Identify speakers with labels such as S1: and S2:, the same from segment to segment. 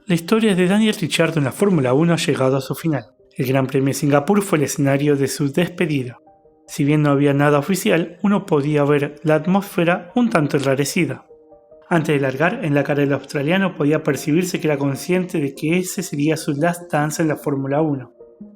S1: La historia de Daniel Ricciardo en la Fórmula 1 ha llegado a su final. El Gran Premio de Singapur fue el escenario de su despedida. Si bien no había nada oficial, uno podía ver la atmósfera un tanto enrarecida. Antes de largar, en la cara del australiano podía percibirse que era consciente de que ese sería su last dance en la Fórmula 1.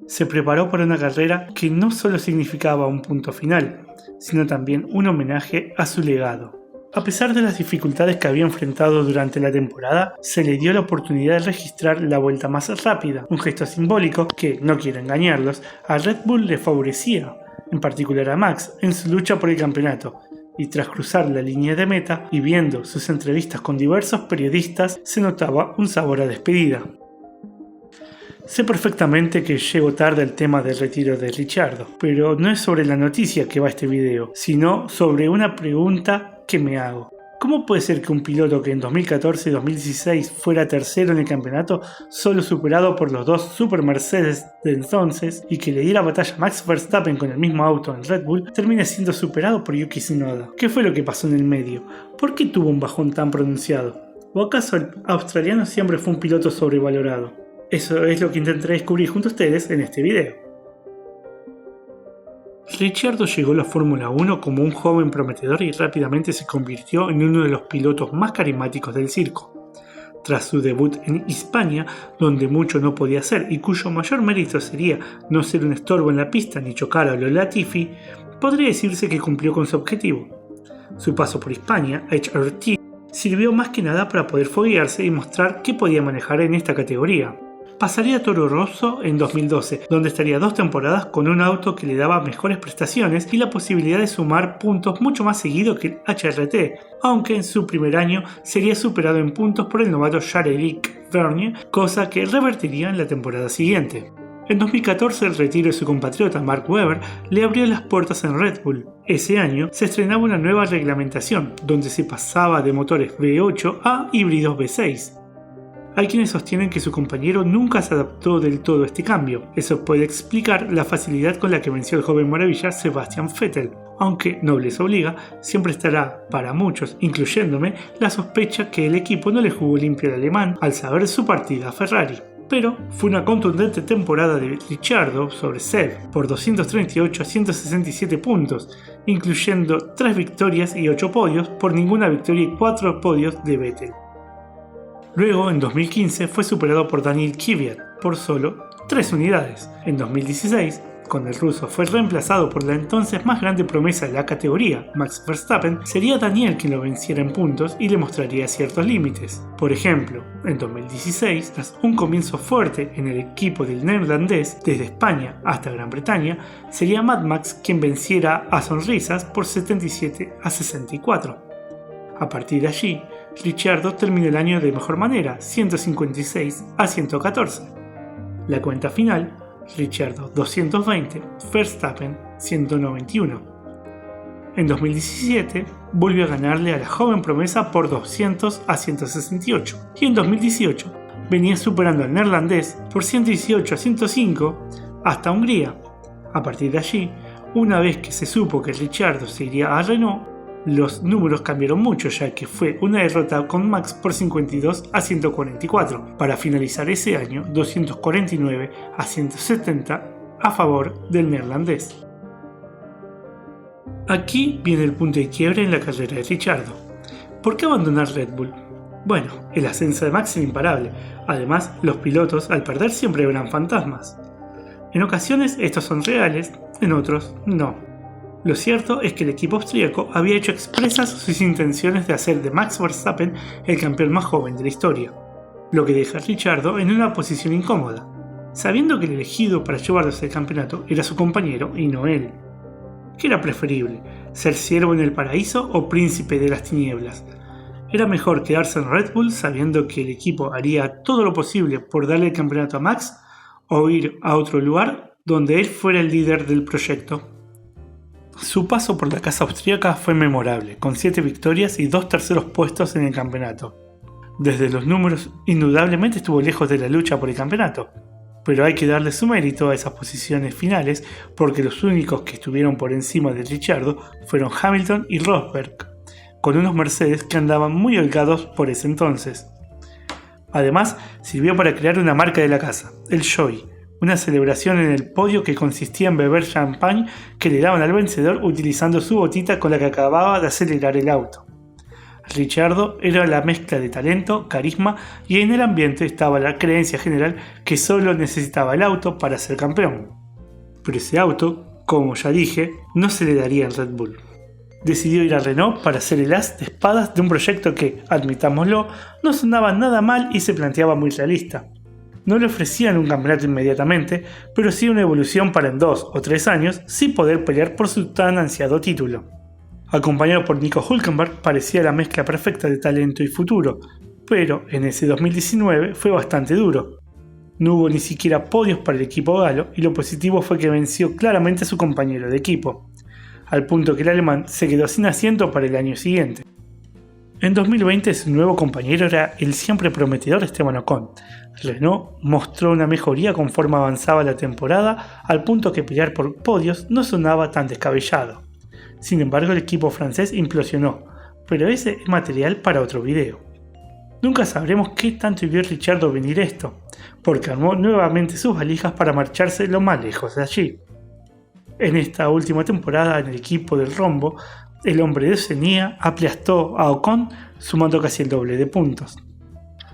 S1: Se preparó para una carrera que no solo significaba un punto final, sino también un homenaje a su legado. A pesar de las dificultades que había enfrentado durante la temporada, se le dio la oportunidad de registrar la vuelta más rápida, un gesto simbólico que, no quiero engañarlos, a Red Bull le favorecía, en particular a Max, en su lucha por el campeonato, y tras cruzar la línea de meta y viendo sus entrevistas con diversos periodistas, se notaba un sabor a despedida. Sé perfectamente que llego tarde al tema del retiro de Ricciardo, pero no es sobre la noticia que va este video, sino sobre una pregunta que me hago. ¿Cómo puede ser que un piloto que en 2014 y 2016 fuera tercero en el campeonato, solo superado por los dos Super Mercedes de entonces, y que le diera batalla a Max Verstappen con el mismo auto en Red Bull, termine siendo superado por Yuki Tsunoda? ¿Qué fue lo que pasó en el medio? ¿Por qué tuvo un bajón tan pronunciado? ¿O acaso el australiano siempre fue un piloto sobrevalorado? Eso es lo que intentaré descubrir junto a ustedes en este video. Ricciardo llegó a la Fórmula 1 como un joven prometedor y rápidamente se convirtió en uno de los pilotos más carismáticos del circo. Tras su debut en Hispania, donde mucho no podía hacer y cuyo mayor mérito sería no ser un estorbo en la pista ni chocar a lo Latifi, podría decirse que cumplió con su objetivo. Su paso por Hispania, HRT, sirvió más que nada para poder foguearse y mostrar qué podía manejar en esta categoría. Pasaría a Toro Rosso en 2012, donde estaría 2 temporadas con un auto que le daba mejores prestaciones y la posibilidad de sumar puntos mucho más seguido que el HRT, aunque en su primer año sería superado en puntos por el novato Charles-Éric Vergne, cosa que revertiría en la temporada siguiente. En 2014 el retiro de su compatriota Mark Webber le abrió las puertas en Red Bull. Ese año se estrenaba una nueva reglamentación, donde se pasaba de motores V8 a híbridos V6. Hay quienes sostienen que su compañero nunca se adaptó del todo a este cambio. Eso puede explicar la facilidad con la que venció el joven maravilla Sebastian Vettel, aunque nobleza obliga, siempre estará, para muchos, incluyéndome, la sospecha que el equipo no le jugó limpio al alemán al saber su partida a Ferrari. Pero fue una contundente temporada de Ricciardo sobre Seb, por 238 a 167 puntos, incluyendo 3 victorias y 8 podios, por ninguna victoria y 4 podios de Vettel. Luego, en 2015, fue superado por Daniil Kvyat por solo 3 unidades. En 2016, cuando el ruso fue reemplazado por la entonces más grande promesa de la categoría, Max Verstappen, sería Daniel quien lo venciera en puntos y le mostraría ciertos límites. Por ejemplo, en 2016, tras un comienzo fuerte en el equipo del neerlandés, desde España hasta Gran Bretaña, sería Mad Max quien venciera a Sonrisas por 77 a 64. A partir de allí, Ricciardo terminó el año de mejor manera, 156 a 114. La cuenta final, Ricciardo 220, Verstappen 191. En 2017 volvió a ganarle a la joven promesa por 200 a 168 y en 2018 venía superando al neerlandés por 118 a 105 hasta Hungría. A partir de allí, una vez que se supo que Ricciardo se iría a Renault, los números cambiaron mucho, ya que fue una derrota con Max por 52 a 144, para finalizar ese año 249 a 170 a favor del neerlandés. Aquí viene el punto de quiebre en la carrera de Ricciardo. ¿Por qué abandonar Red Bull? Bueno, el ascenso de Max era imparable. Además, los pilotos al perder siempre verán fantasmas. En ocasiones estos son reales, en otros no. Lo cierto es que el equipo austríaco había hecho expresas sus intenciones de hacer de Max Verstappen el campeón más joven de la historia, lo que deja a Ricciardo en una posición incómoda, sabiendo que el elegido para llevarse el campeonato era su compañero y no él. ¿Qué era preferible, ser siervo en el paraíso o príncipe de las tinieblas? Era mejor quedarse en Red Bull sabiendo que el equipo haría todo lo posible por darle el campeonato a Max o ir a otro lugar donde él fuera el líder del proyecto. Su paso por la casa austríaca fue memorable, con 7 victorias y 2 terceros puestos en el campeonato. Desde los números, indudablemente estuvo lejos de la lucha por el campeonato, pero hay que darle su mérito a esas posiciones finales porque los únicos que estuvieron por encima de Ricciardo fueron Hamilton y Rosberg, con unos Mercedes que andaban muy holgados por ese entonces. Además, sirvió para crear una marca de la casa, el Joy, una celebración en el podio que consistía en beber champán que le daban al vencedor utilizando su botita con la que acababa de acelerar el auto. Ricciardo era la mezcla de talento, carisma y en el ambiente estaba la creencia general que solo necesitaba el auto para ser campeón. Pero ese auto, como ya dije, no se le daría en Red Bull. Decidió ir a Renault para ser el as de espadas de un proyecto que, admitámoslo, no sonaba nada mal y se planteaba muy realista. No le ofrecían un campeonato inmediatamente, pero sí una evolución para en 2 o 3 años sí poder pelear por su tan ansiado título. Acompañado por Nico Hülkenberg parecía la mezcla perfecta de talento y futuro, pero en ese 2019 fue bastante duro. No hubo ni siquiera podios para el equipo galo y lo positivo fue que venció claramente a su compañero de equipo, al punto que el alemán se quedó sin asiento para el año siguiente. En 2020 su nuevo compañero era el siempre prometedor Esteban Ocon. Renault mostró una mejoría conforme avanzaba la temporada, al punto que pelear por podios no sonaba tan descabellado. Sin embargo, el equipo francés implosionó, pero ese es material para otro video. Nunca sabremos qué tanto vio Ricciardo venir esto, porque armó nuevamente sus valijas para marcharse lo más lejos de allí. En esta última temporada en el equipo del rombo, el hombre de Oceanía aplastó a Ocon sumando casi el doble de puntos.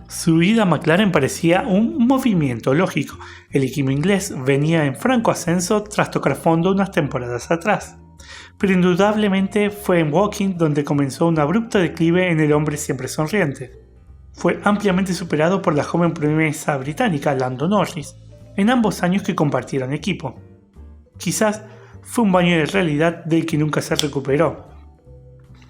S1: Su ida a McLaren parecía un movimiento lógico. El equipo inglés venía en franco ascenso tras tocar fondo unas temporadas atrás. Pero indudablemente fue en Woking donde comenzó un abrupto declive en el hombre siempre sonriente. Fue ampliamente superado por la joven promesa británica Lando Norris, en ambos años que compartieron equipo. Quizás fue un baño de realidad del que nunca se recuperó.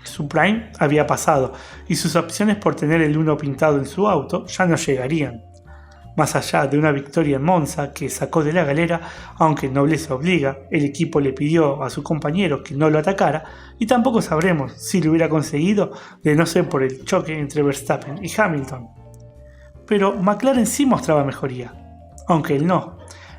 S1: Su prime había pasado y sus opciones por tener el 1 pintado en su auto ya no llegarían. Más allá de una victoria en Monza que sacó de la galera, aunque nobleza obliga, el equipo le pidió a su compañero que no lo atacara y tampoco sabremos si lo hubiera conseguido de no ser por el choque entre Verstappen y Hamilton. Pero McLaren sí mostraba mejoría, aunque él no.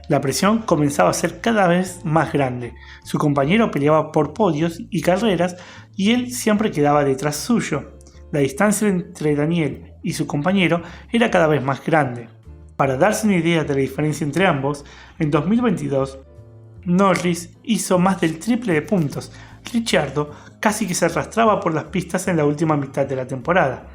S1: La presión comenzaba a ser cada vez más grande, su compañero peleaba por podios y carreras y él siempre quedaba detrás suyo. La distancia entre Daniel y su compañero era cada vez más grande. Para darse una idea de la diferencia entre ambos, en 2022, Norris hizo más del triple de puntos. Ricciardo casi que se arrastraba por las pistas en la última mitad de la temporada.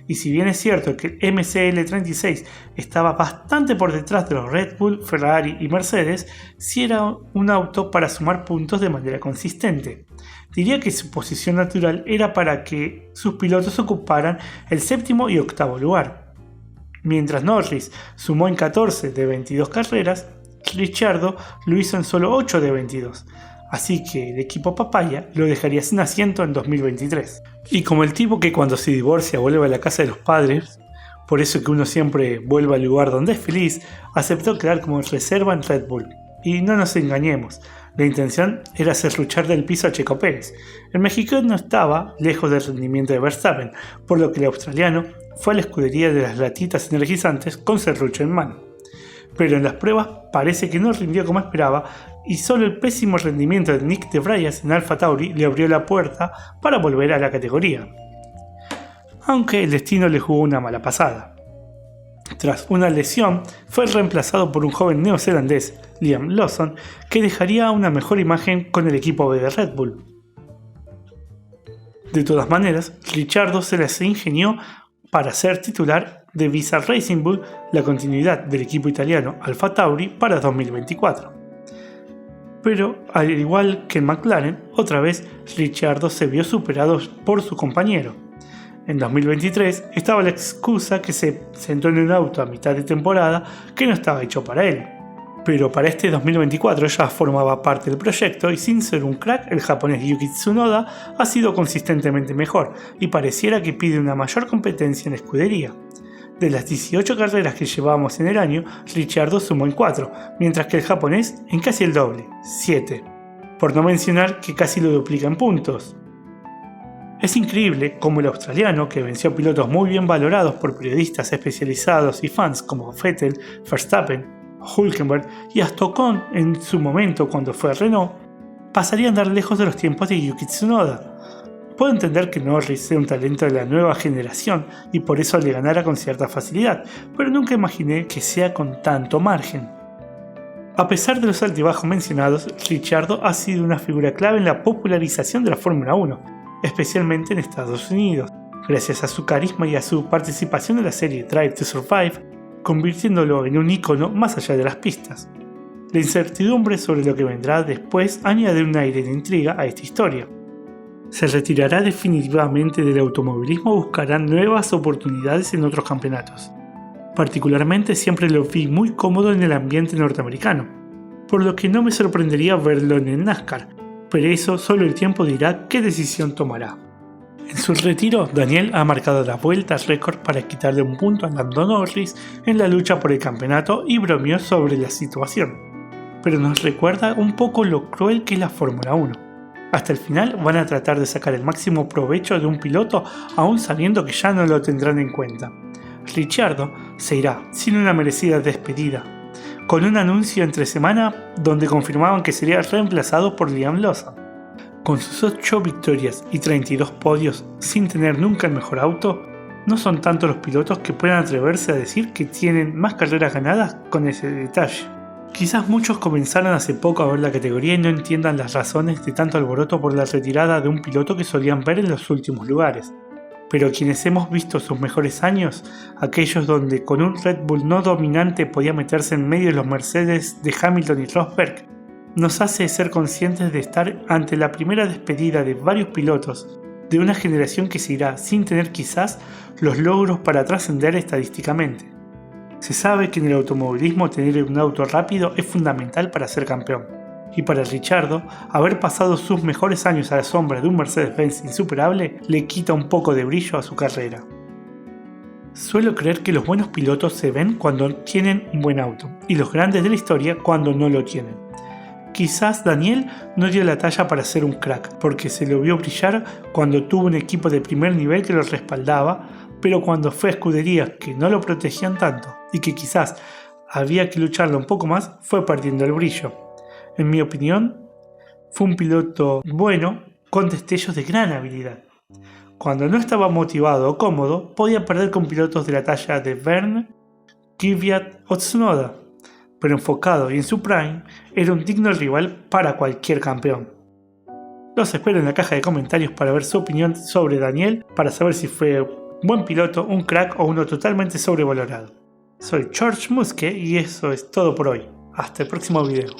S1: Y si bien es cierto que el MCL36 estaba bastante por detrás de los Red Bull, Ferrari y Mercedes, sí era un auto para sumar puntos de manera consistente. Diría que su posición natural era para que sus pilotos ocuparan el 7º y 8º lugar. Mientras Norris sumó en 14 de 22 carreras, Ricciardo lo hizo en solo 8 de 22, así que el equipo Papaya lo dejaría sin asiento en 2023. Y como el tipo que cuando se divorcia vuelve a la casa de los padres, por eso que uno siempre vuelve al lugar donde es feliz, aceptó quedar como reserva en Red Bull. Y no nos engañemos, la intención era hacer luchar del piso a Checo Pérez. El mexicano estaba lejos del rendimiento de Verstappen, por lo que el australiano fue a la escudería de las latitas energizantes con serrucho en mano. Pero en las pruebas parece que no rindió como esperaba y solo el pésimo rendimiento de Nick de Vries en Alpha Tauri le abrió la puerta para volver a la categoría. Aunque el destino le jugó una mala pasada. Tras una lesión, fue reemplazado por un joven neozelandés, Liam Lawson, que dejaría una mejor imagen con el equipo B de Red Bull. De todas maneras, Ricciardo se las ingenió para ser titular de Visa Racing Bull, la continuidad del equipo italiano Alpha Tauri para 2024. Pero, al igual que en McLaren, otra vez Ricciardo se vio superado por su compañero. En 2023 estaba la excusa que se sentó en un auto a mitad de temporada que no estaba hecho para él. Pero para este 2024 ya formaba parte del proyecto y sin ser un crack, el japonés Yuki Tsunoda ha sido consistentemente mejor y pareciera que pide una mayor competencia en la escudería. De las 18 carreras que llevábamos en el año, Ricciardo sumó en 4, mientras que el japonés en casi el doble, 7. Por no mencionar que casi lo duplica en puntos. Es increíble cómo el australiano, que venció a pilotos muy bien valorados por periodistas especializados y fans como Vettel, Verstappen, Hülkenberg y hasta Ocon en su momento cuando fue a Renault, pasaría a andar lejos de los tiempos de Yuki Tsunoda. Puedo entender que Norris sea un talento de la nueva generación y por eso le ganara con cierta facilidad, pero nunca imaginé que sea con tanto margen. A pesar de los altibajos mencionados, Ricciardo ha sido una figura clave en la popularización de la Fórmula 1, especialmente en Estados Unidos, gracias a su carisma y a su participación en la serie Drive to Survive, convirtiéndolo en un ícono más allá de las pistas. La incertidumbre sobre lo que vendrá después añade un aire de intriga a esta historia. ¿Se retirará definitivamente del automovilismo o buscará nuevas oportunidades en otros campeonatos? Particularmente siempre lo vi muy cómodo en el ambiente norteamericano, por lo que no me sorprendería verlo en el NASCAR, pero eso solo el tiempo dirá qué decisión tomará. En su retiro, Daniel ha marcado la vuelta récord para quitarle un punto a Lando Norris en la lucha por el campeonato y bromeó sobre la situación, pero nos recuerda un poco lo cruel que es la Fórmula 1. Hasta el final van a tratar de sacar el máximo provecho de un piloto aún sabiendo que ya no lo tendrán en cuenta. Ricciardo se irá sin una merecida despedida, con un anuncio entre semana donde confirmaban que sería reemplazado por Liam Lawson. Con sus 8 victorias y 32 podios sin tener nunca el mejor auto, no son tantos los pilotos que puedan atreverse a decir que tienen más carreras ganadas con ese detalle. Quizás muchos comenzaron hace poco a ver la categoría y no entiendan las razones de tanto alboroto por la retirada de un piloto que solían ver en los últimos lugares. Pero quienes hemos visto sus mejores años, aquellos donde con un Red Bull no dominante podía meterse en medio de los Mercedes de Hamilton y Rosberg, nos hace ser conscientes de estar ante la primera despedida de varios pilotos de una generación que se irá sin tener quizás los logros para trascender estadísticamente. Se sabe que en el automovilismo tener un auto rápido es fundamental para ser campeón, y para Ricciardo, haber pasado sus mejores años a la sombra de un Mercedes-Benz insuperable le quita un poco de brillo a su carrera. Suelo creer que los buenos pilotos se ven cuando tienen un buen auto, y los grandes de la historia cuando no lo tienen. Quizás Daniel no dio la talla para ser un crack, porque se lo vio brillar cuando tuvo un equipo de primer nivel que lo respaldaba, pero cuando fue a escuderías que no lo protegían tanto y que quizás había que lucharlo un poco más, fue perdiendo el brillo. En mi opinión, fue un piloto bueno con destellos de gran habilidad. Cuando no estaba motivado o cómodo, podía perder con pilotos de la talla de Verne, Kvyat o Tsunoda, pero enfocado y en su prime, era un digno rival para cualquier campeón. Los espero en la caja de comentarios para ver su opinión sobre Daniel, para saber si fue un buen piloto, un crack o uno totalmente sobrevalorado. Soy George Muske y eso es todo por hoy. Hasta el próximo video.